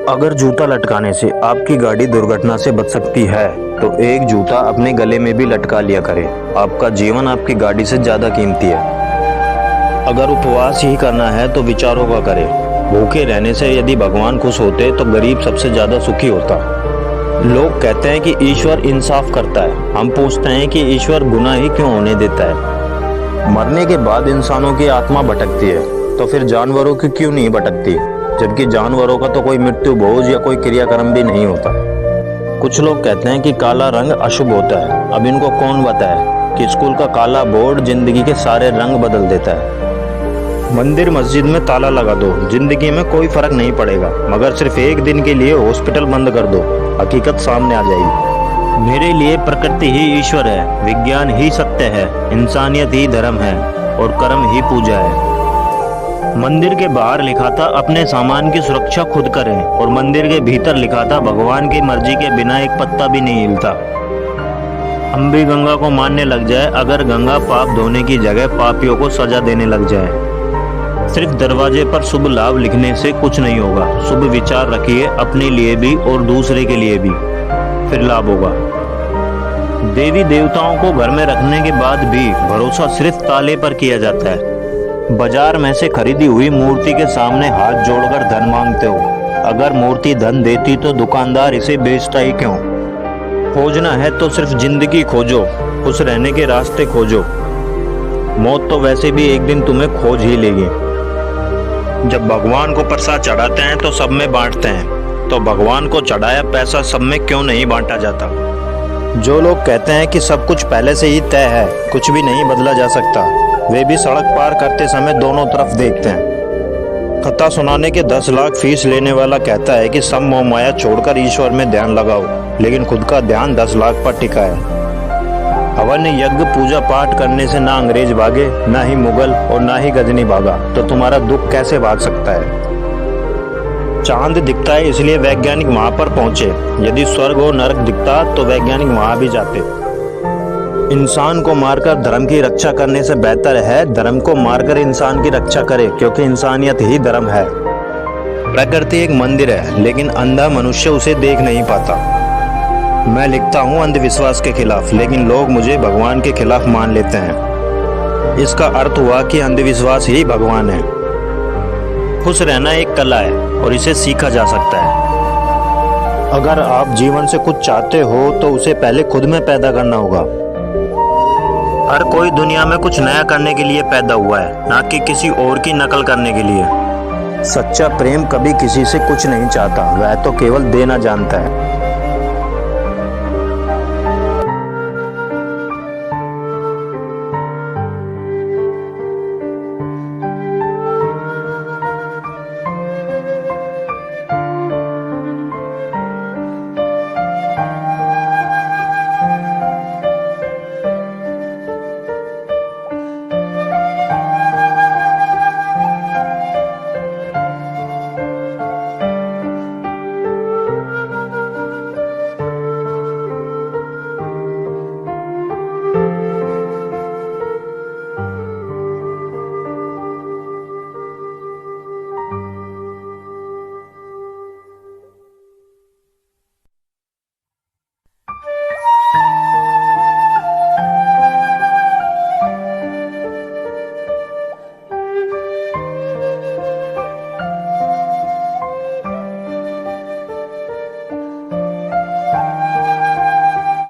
अगर जूता लटकाने से आपकी गाड़ी दुर्घटना से बच सकती है तो एक जूता अपने गले में भी लटका लिया करें। आपका जीवन आपकी गाड़ी से ज्यादा कीमती है। अगर उपवास ही करना है तो विचारों का करें। भूखे रहने से यदि भगवान खुश होते तो गरीब सबसे ज्यादा सुखी होता। लोग कहते हैं कि ईश्वर इंसाफ करता है। हम पूछते हैं कि ईश्वर गुनाह ही क्यों होने देता है। मरने के बाद इंसानों की आत्मा भटकती है तो फिर जानवरों की क्यों नहीं भटकती, जबकि जानवरों का तो कोई मृत्यु भोज या कोई क्रियाक्रम भी नहीं होता। कुछ लोग कहते हैं कि काला रंग अशुभ होता है। अब इनको कौन बताए कि स्कूल का काला बोर्ड जिंदगी के सारे रंग बदल देता है। मंदिर मस्जिद में ताला लगा दो, जिंदगी में कोई फर्क नहीं पड़ेगा, मगर सिर्फ एक दिन के लिए हॉस्पिटल बंद कर दो, हकीकत सामने आ जाएगी। मेरे लिए प्रकृति ही ईश्वर है, विज्ञान ही सत्य है, इंसानियत ही धर्म है और कर्म ही पूजा है। मंदिर के बाहर लिखा था अपने सामान की सुरक्षा खुद करें, और मंदिर के भीतर लिखा था भगवान की मर्जी के बिना एक पत्ता भी नहीं हिलता। हम भी गंगा को मानने लग जाए अगर गंगा पाप धोने की जगह पापियों को सजा देने लग जाए। सिर्फ दरवाजे पर शुभ लाभ लिखने से कुछ नहीं होगा। शुभ विचार रखिए अपने लिए भी और दूसरे के लिए भी, फिर लाभ होगा। देवी देवताओं को घर में रखने के बाद भी भरोसा सिर्फ ताले पर किया जाता है। बाजार में से खरीदी हुई मूर्ति के सामने हाथ जोड़कर धन मांगते हो। अगर मूर्ति धन देती तो दुकानदार इसे बेचता ही क्यों। खोजना है तो सिर्फ जिंदगी खोजो, खुश रहने के रास्ते खोजो। मौत तो वैसे भी एक दिन तुम्हें खोज ही लेगी। जब भगवान को प्रसाद चढ़ाते हैं तो सब में बांटते हैं, तो भगवान को चढ़ाया पैसा सब में क्यों नहीं बांटा जाता। जो लोग कहते हैं कि सब कुछ पहले से ही तय है, कुछ भी नहीं बदला जा सकता, वे भी सड़क पार करते समय दोनों तरफ देखते हैं। कथा सुनाने के 10 लाख फीस लेने वाला कहता है कि सब मोह माया छोड़कर ईश्वर में ध्यान लगाओ, लेकिन खुद का ध्यान 10 लाख पर टिका है। हवन यज्ञ पूजा पाठ करने से ना अंग्रेज भागे, ना ही मुगल और ना ही गजनी भागा, तो तुम्हारा दुख कैसे भाग सकता है। चांद दिखता है इसलिए वैज्ञानिक वहां पर पहुंचे। यदि स्वर्ग और नरक दिखता तो वैज्ञानिक वहां भी जाते। इंसान को मारकर धर्म की रक्षा करने से बेहतर है धर्म को मारकर इंसान की रक्षा करे, क्योंकि इंसानियत ही धर्म है। प्रकृति एक मंदिर है, लेकिन अंधा मनुष्य उसे देख नहीं पाता। मैं लिखता हूँ अंधविश्वास के खिलाफ, लेकिन लोग मुझे भगवान के खिलाफ मान लेते हैं। इसका अर्थ हुआ कि अंधविश्वास ही भगवान है। खुश रहना एक कला है और इसे सीखा जा सकता है। अगर आप जीवन से कुछ चाहते हो तो उसे पहले खुद में पैदा करना होगा। हर कोई दुनिया में कुछ नया करने के लिए पैदा हुआ है, ना कि किसी और की नकल करने के लिए। सच्चा प्रेम कभी किसी से कुछ नहीं चाहता, वह तो केवल देना जानता है।